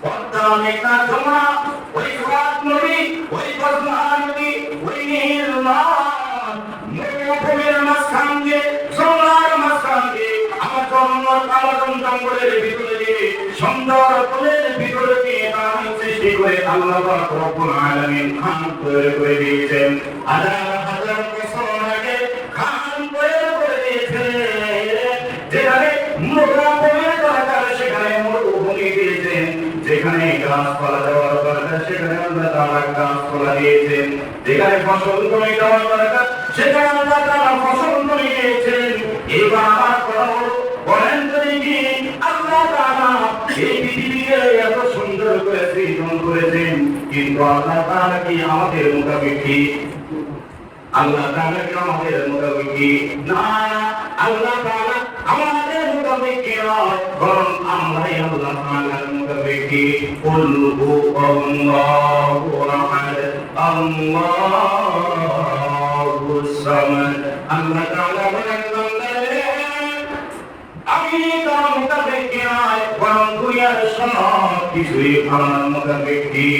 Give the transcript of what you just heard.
পদ্মা মেঘনা যমুনা ওই ফোরাত নদী ওই কসমা নদী ওই নীল নদ মরুভূমির মাঝখান দিয়ে সোনার মাঝখান দিয়ে আমার জঙ্গলের ভিতরে দিয়ে সুন্দর ফুলের ভিতরে দিয়ে আমি সৃষ্টি করে আল্লাহ পাক রব্বুল আলামিন খান তৈরি করে দিয়েছেন হাজার হাজার বছর আগে খান তৈরি করে দিয়েছেন যেখানে মরুভূমির দরকার সেখানে মরুভূমি দিয়েছেন যেখানে গাছপালা দেওয়ার দরকার সেখানে আল্লাহ তাআলা গাছপালা দিয়েছেন যেখানে ফসল জমি দেওয়ার দরকার সেখানে আল্লাহ তাআলা ফসল জমি দিয়েছেন এবার আমার কথা হলো বলেন যদি কি আল্লাহ তাআলা এই পৃথিবীকে এত সুন্দর করে সৃজন করেছেন কিন্তু আল্লাহ তাআলা কি আমাদের মুখাপেক্ষী আল্লাহ তাআলা কি আমাদের মুখাপেক্ষী না আল্লাহ তাআলা আমাদের মুখাপেক্ষী নয় বরং আমরাই আল্লাহ তাআলার মুখাপেক্ষী কুল হুয়াল্লাহু আহাদ আল্লাহুস সামাদ আল্লাহ তাআলা বলেন আমি তার মুখাপেক্ষী নয় বরং দুনিয়ার সব কিছুই আমার মুখাপেক্ষী